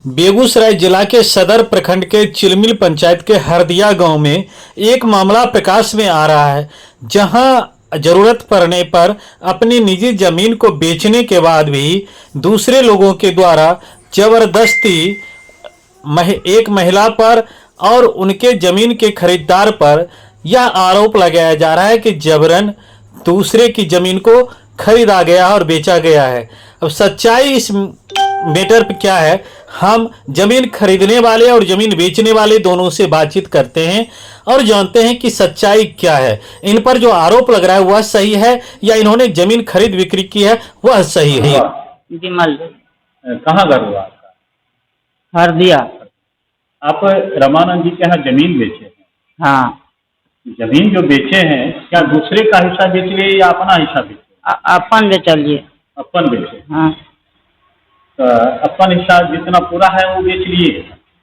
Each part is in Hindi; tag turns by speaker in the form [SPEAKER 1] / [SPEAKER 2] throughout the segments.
[SPEAKER 1] बेगूसराय जिला के सदर प्रखंड के चिलमिल पंचायत के हरदिया गांव में एक मामला प्रकाश में आ रहा है, जहां जरूरत पड़ने पर अपनी निजी जमीन को बेचने के बाद भी दूसरे लोगों के द्वारा जबरदस्ती एक महिला पर और उनके जमीन के खरीदार पर यह आरोप लगाया जा रहा है कि जबरन दूसरे की जमीन को खरीदा गया और बेचा गया है। अब सच्चाई इस मैटर पे क्या है, हम जमीन खरीदने वाले और जमीन बेचने वाले दोनों से बातचीत करते हैं और जानते हैं कि सच्चाई क्या है। इन पर जो आरोप लग रहा है वह सही है या इन्होंने जमीन खरीद बिक्री की है वह सही है।
[SPEAKER 2] विमल
[SPEAKER 3] कहाँ घर हुआ आपका?
[SPEAKER 2] हरदिया।
[SPEAKER 3] आप रमानंद जी के यहाँ जमीन बेचे हैं?
[SPEAKER 2] हाँ।
[SPEAKER 3] जमीन जो बेचे हैं क्या दूसरे का हिस्सा बेच लिए या अपना हिस्सा बेचे?
[SPEAKER 2] अपन बेचलिए।
[SPEAKER 3] अपन बेचे?
[SPEAKER 2] हाँ।
[SPEAKER 3] तो अपन हिस्सा जितना पूरा है वो बेच लिए?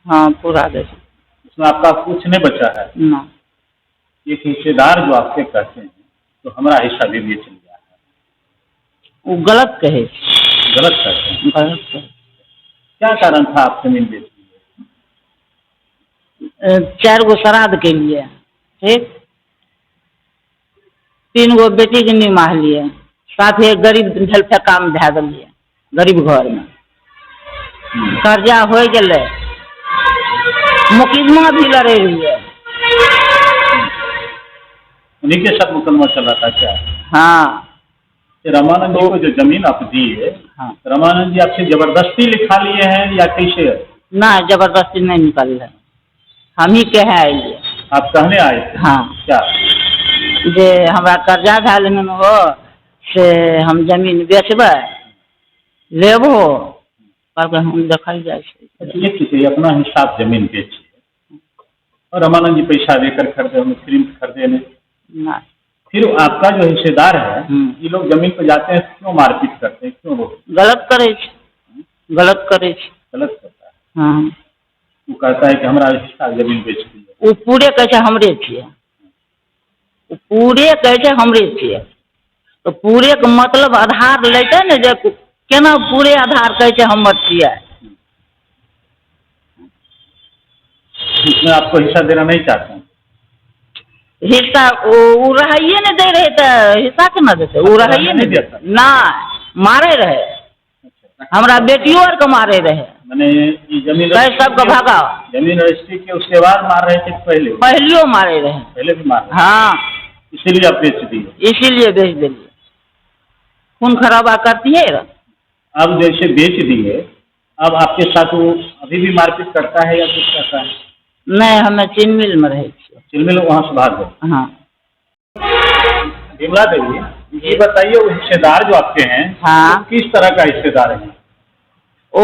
[SPEAKER 2] हाँ पूरा बेच।
[SPEAKER 3] उसमें आपका कुछ नहीं बचा है?
[SPEAKER 2] ना।
[SPEAKER 3] एक हिस्सेदार जो आपके कहते हैं तो हमारा हिस्सा भी बेच लिया है,
[SPEAKER 2] वो गलत कहे।
[SPEAKER 3] गलत कहते हैं?
[SPEAKER 2] गलत कहे।
[SPEAKER 3] क्या कारण था आप जमीन बेच लिए?
[SPEAKER 2] 4 गो श्राद्ध के लिए, ठीक, 3 गो बेटी के निमाह लिए, साथ ही गरीब ढलफे काम धै दिलिए गरीब घर में। कर्जा हो गए, मुकदमा भी लड़े रहिए।
[SPEAKER 3] उन्हीं के साथ मुकदमा चल रहा था क्या?
[SPEAKER 2] हाँ।
[SPEAKER 3] रमानंद जी को जो जमीन आप दिए,
[SPEAKER 2] हाँ।
[SPEAKER 3] रमानंद जी आपसे जबरदस्ती लिखा लिए हैं या कैसे?
[SPEAKER 2] ना, जबरदस्ती नहीं निकल रहे, हम ही कहे आइए।
[SPEAKER 3] आप कहने आए थे?
[SPEAKER 2] हाँ।
[SPEAKER 3] क्या?
[SPEAKER 2] जे हमारा कर्जा भैल में हो से हम जमीन बेचबे लेबो करके हम देखल जाए।
[SPEAKER 3] ये अपना हिसाब जमीन बेचिए और रमानंद जी पैसा देकर खरीदे, हम फिल्म खरीदे नहीं
[SPEAKER 2] ना।
[SPEAKER 3] फिर आपका जो हिस्सेदार है ये लोग जमीन पर जाते हैं क्यों मारपीट करते हैं, क्यों?
[SPEAKER 2] गलत करे, गलत करे,
[SPEAKER 3] गलत करता है।
[SPEAKER 2] हाँ।
[SPEAKER 3] वो कहता है कि हमारा हिस्सा जमीन बेच दिए।
[SPEAKER 2] वो पूरे कैसे हमरे छिए, वो पूरे कैसे हमरे छिए, तो पूरे के मतलब आधार लेते न, जे केना पूरे आधार कैसे हमर छिए।
[SPEAKER 3] इसमें आपको हिस्सा देना नहीं चाहते हैं?
[SPEAKER 2] हिस्सा वो रहिए नहीं दे रहे, तो हिस्सा केना देते? वो रहिए नहीं देता ना, मारे रहे, हमारा बेटियों और को मारे रहे।
[SPEAKER 3] मैंने ये जमीन
[SPEAKER 2] सबका भागा,
[SPEAKER 3] जमीन रजिस्ट्री के उसके बाद मार रहे थे?
[SPEAKER 2] पहलियो मारे रहे।
[SPEAKER 3] पहले भी मार रहे?
[SPEAKER 2] हाँ।
[SPEAKER 3] इसीलिए आप बेच दिए?
[SPEAKER 2] इसीलिए बेच दिए। खून खराबा करती है।
[SPEAKER 3] अब जैसे बेच दिए, अब आपके साथ वो अभी भी मारपीट करता है या कुछ करता है?
[SPEAKER 2] नहीं, हमें चिलमिल में रहे।
[SPEAKER 3] चिलमिल वहाँ से भाग गए?
[SPEAKER 2] हाँ।
[SPEAKER 3] विमला देवी, ये बताइए वो हिस्सेदार जो आपके हैं,
[SPEAKER 2] हाँ,
[SPEAKER 3] तो किस तरह का हिस्सेदार है?
[SPEAKER 2] ओ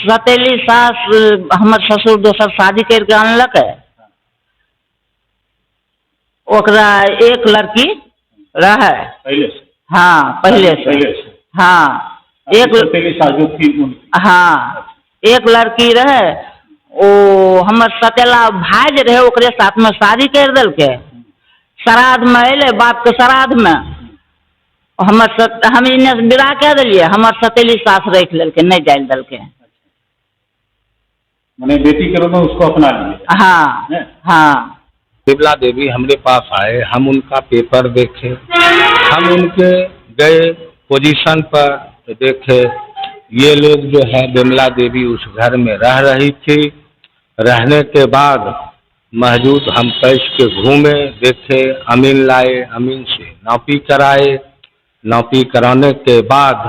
[SPEAKER 2] सतेली सास हमर ससुर दोसर शादी करके अनलक है, ओकरा एक लड़की रहे
[SPEAKER 3] पहले से?
[SPEAKER 2] हाँ, पहले से। हाँ, एक
[SPEAKER 3] सतेली सास जो थी उनकी?
[SPEAKER 2] हाँ, एक लड़की रहे, ओ हमर सतेला भाई जे रहे ओकरे साथ में शादी कर दिल के, श्राद्ध में अले, बाप के श्राद्ध में हम इन्हें विदा कह दिलिए, हमर सतेली सास रख लेके नहीं जाए दल के।
[SPEAKER 3] मैंने बेटी के रूप में उसको अपना लिए?
[SPEAKER 2] हाँ। हाँ।
[SPEAKER 4] विमला देवी हमरे पास आए, हम उनका पेपर देखे, हम उनके गए पोजीशन पर तो देखे ये लोग जो है विमला देवी उस घर में रह रही थी। रहने के बाद महजूद हम पैस के घूमे, देखे, अमीन लाए, अमीन से नापी कराए, नापी कराने के बाद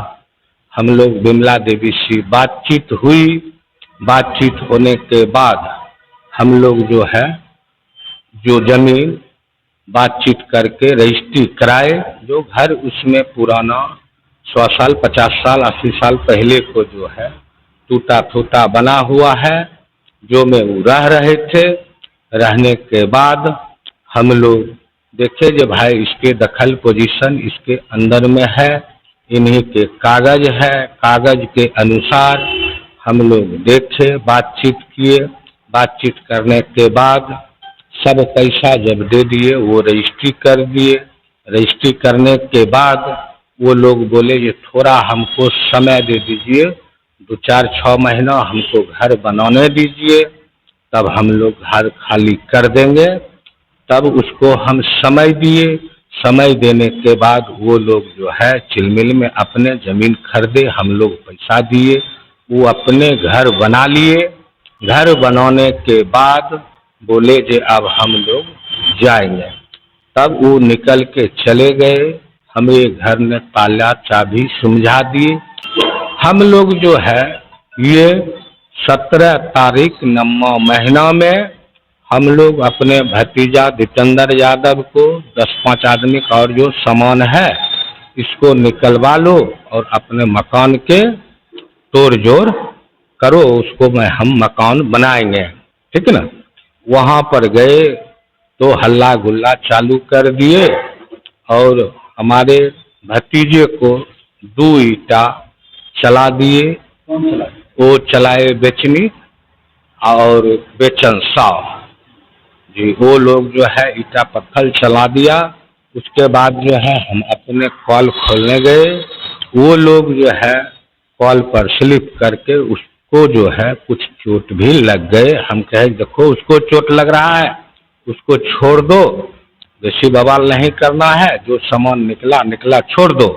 [SPEAKER 4] हम लोग विमला देवी से बातचीत हुई। बातचीत होने के बाद हम लोग जो है जो जमीन बातचीत करके रजिस्ट्री कराए। जो घर उसमें पुराना 100 साल 50 साल 80 साल पहले को जो है टूटा फूटा बना हुआ है, जो में वो रह रहे थे। रहने के बाद हम लोग देखे जो भाई इसके दखल पोजीशन इसके अंदर में है, इन्हीं के कागज है, कागज के अनुसार हम लोग देखे, बातचीत किए। बातचीत करने के बाद सब पैसा जब दे दिए वो रजिस्ट्री कर दिए। रजिस्ट्री करने के बाद वो लोग बोले ये थोड़ा हमको समय दे दीजिए, 2-4-6 महीना हमको घर बनाने दीजिए, तब हम लोग घर खाली कर देंगे। तब उसको हम समय दिए, समय देने के बाद वो लोग जो है चिलमिल में अपने ज़मीन खरीदे, हम लोग पैसा दिए, वो अपने घर बना लिए। घर बनाने के बाद बोले जे अब हम लोग जाएंगे, तब वो निकल के चले गए। हमें घर में ताला चाबी समझा दिए। हम लोग जो है ये 17 तारीख 9वां महीना में हम लोग अपने भतीजा जितेंद्र यादव को 10-5 आदमी का और जो सामान है इसको निकलवा लो और अपने मकान के तोड़ जोड़ करो, उसको हम मकान बनाएंगे, ठीक है ना। वहाँ पर गए तो हल्ला गुल्ला चालू कर दिए और हमारे भतीजे को 2 ईंटा चला दिए।
[SPEAKER 3] कौन चला?
[SPEAKER 4] वो चलाए बेचनी और बेचन साहब जी, वो लोग जो है ईटा पत्थर चला दिया। उसके बाद जो है हम अपने कॉल खोलने गए, वो लोग जो है कॉल पर स्लिप करके उसको जो है कुछ चोट भी लग गए। हम कहे देखो उसको चोट लग रहा है, उसको छोड़ दो, बेसी बवाल नहीं करना है, जो सामान निकला छोड़ दो,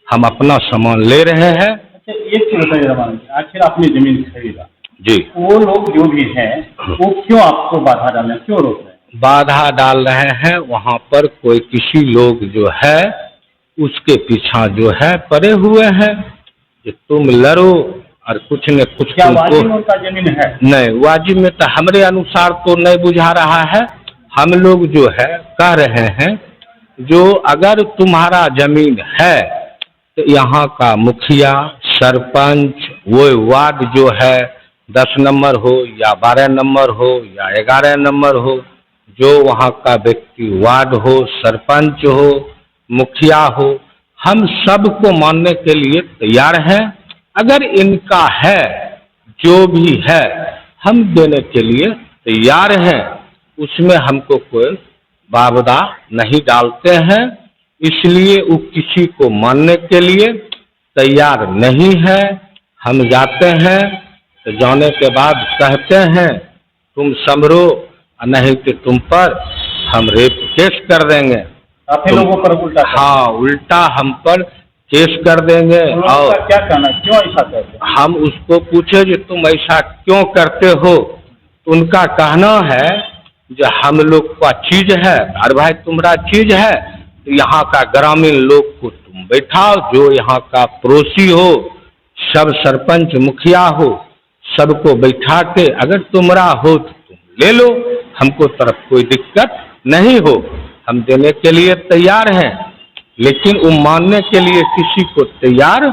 [SPEAKER 4] हम अपना सामान ले रहे हैं।
[SPEAKER 3] अच्छा, एक चीज बताइए रमान जी, आखिर आपने जमीन खरीदा
[SPEAKER 4] जी,
[SPEAKER 3] वो लोग जो भी हैं वो क्यों आपको बाधा डालने, क्यों रोक रहे हैं?
[SPEAKER 4] बाधा डाल रहे हैं, वहाँ पर कोई किसी लोग जो है उसके पीछा जो है पड़े हुए हैं कि तुम लड़ो और कुछ न कुछ
[SPEAKER 3] क्या
[SPEAKER 4] तुमको
[SPEAKER 3] वाजिब उनका जमीन है?
[SPEAKER 4] नहीं, वाजिब में तो हमारे अनुसार तो नहीं बुझा रहा है। हम लोग जो है कह रहे हैं जो अगर तुम्हारा जमीन है तो यहाँ का मुखिया सरपंच वो वार्ड जो है 10 नंबर हो या 12 नंबर हो या 11 नंबर हो, जो वहाँ का व्यक्ति वार्ड हो, सरपंच हो, मुखिया हो, हम सबको मानने के लिए तैयार हैं। अगर इनका है जो भी है हम देने के लिए तैयार हैं, उसमें हमको कोई बावदा नहीं डालते हैं, इसलिए वो किसी को मानने के लिए तैयार नहीं है। हम जाते हैं तो जाने के बाद कहते हैं तुम संभरो, नहीं तो तुम पर हम रेप केस कर देंगे।
[SPEAKER 3] काफी लोगों पर उल्टा कर-
[SPEAKER 4] हाँ, उल्टा हम पर केस कर देंगे।
[SPEAKER 3] उन लोगों
[SPEAKER 4] और
[SPEAKER 3] का क्या कहना, क्यों ऐसा करते हैं?
[SPEAKER 4] हम उसको पूछे कि तुम ऐसा क्यों करते हो, तो उनका कहना है जो हम लोग का चीज है, अरे भाई तुम्हारा चीज है तो यहाँ का ग्रामीण लोग को तुम बैठाओ, जो यहाँ का पड़ोसी हो, सब सरपंच मुखिया हो, सबको बैठा के अगर तुम्हारा हो तो तुम ले लो, हमको तरफ कोई दिक्कत नहीं हो, हम देने के लिए तैयार हैं। लेकिन वो मानने के लिए किसी को तैयार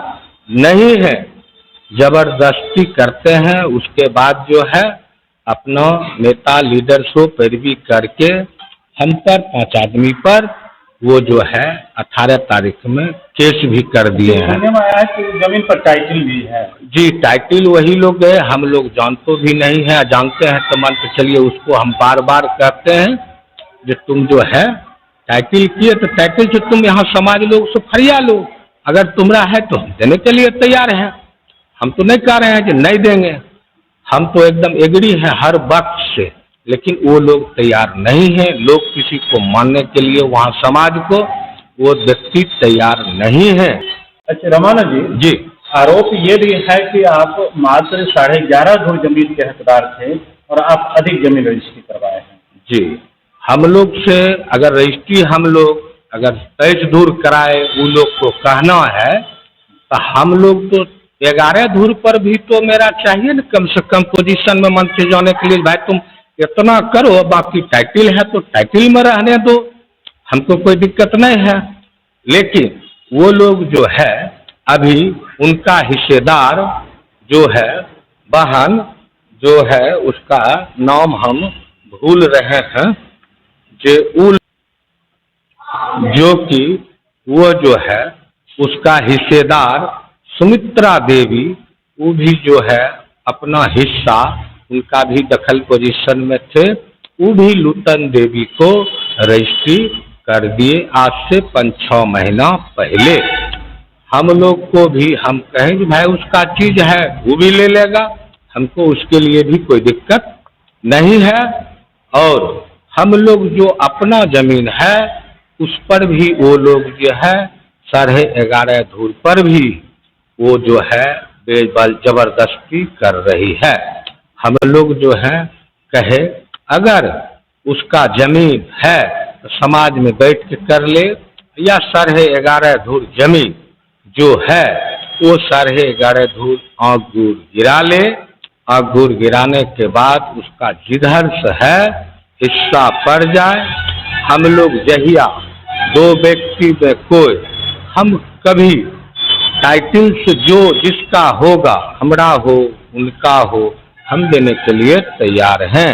[SPEAKER 4] नहीं है, जबरदस्ती करते हैं। उसके बाद जो है अपना नेता लीडर को पैरवी करके हम पर 5 आदमी पर वो जो है 18 तारीख में केस भी कर दिए हैं।
[SPEAKER 3] सुनने में आया है कि जमीन पर टाइटल भी है।
[SPEAKER 4] जी, टाइटल वही लोग गए, हम लोग जानते भी नहीं है, जानते हैं तो मान के चलिए उसको हम बार बार कहते हैं जो तुम जो है टाइटल किए तो टाइटल से तुम यहाँ समाज लोग से फरिया लो, अगर तुम्हारा है तो हम देने के लिए तैयार हैं। हम तो नहीं कह रहे हैं कि नहीं देंगे, हम तो एकदम एग्री हैं हर वक्त से, लेकिन वो लोग तैयार नहीं है। लोग किसी को मानने के लिए वहाँ समाज को वो व्यक्ति तैयार नहीं है।
[SPEAKER 3] अच्छा रमाना जी,
[SPEAKER 4] जी,
[SPEAKER 3] आरोप ये भी है कि आप मात्र 11.5 धुर जमीन के हकदार थे और आप अधिक जमीन रजिस्ट्री करवाए हैं।
[SPEAKER 4] जी, हम लोग से अगर रजिस्ट्री हम लोग अगर 23 धुर कराए, वो लोग को कहना है तो हम लोग तो 11 धुर पर भी तो मेरा चाहिए ना, कम से कम पोजीशन में मन से जाने के लिए। भाई तुम इतना करो, बाकी टाइटल है तो टाइटल में रहने दो, हमको कोई दिक्कत नहीं है। लेकिन वो लोग जो है अभी उनका हिस्सेदार जो है बहन जो है उसका नाम हम भूल रहे हैं, जो कि वो जो है उसका हिस्सेदार सुमित्रा देवी, वो भी जो है अपना हिस्सा उनका भी दखल पोजीशन में थे, वो भी लुटन देवी को रजिस्ट्री कर दिए आज से 5-6 महीना पहले। हम लोग को भी हम कहें कि भाई उसका चीज है वो भी ले लेगा, हमको उसके लिए भी कोई दिक्कत नहीं है। और हम लोग जो अपना जमीन है उस पर भी वो लोग जो है 11.5 धूर पर भी वो जो है बेबल जबरदस्ती कर रही है। हम लोग जो है कहे अगर उसका जमीन है तो समाज में बैठ के कर ले, या 11.5 धूर जमीन जो है वो 11.5 धूर आंगूर गिरा ले। आंगूर गिराने के बाद उसका जिधर से है हिस्सा पड़ जाए, हम लोग जहिया 2 व्यक्ति में कोई हम कभी टाइटल से जो जिसका होगा, हमरा हो उनका हो, हम देने के लिए तैयार हैं।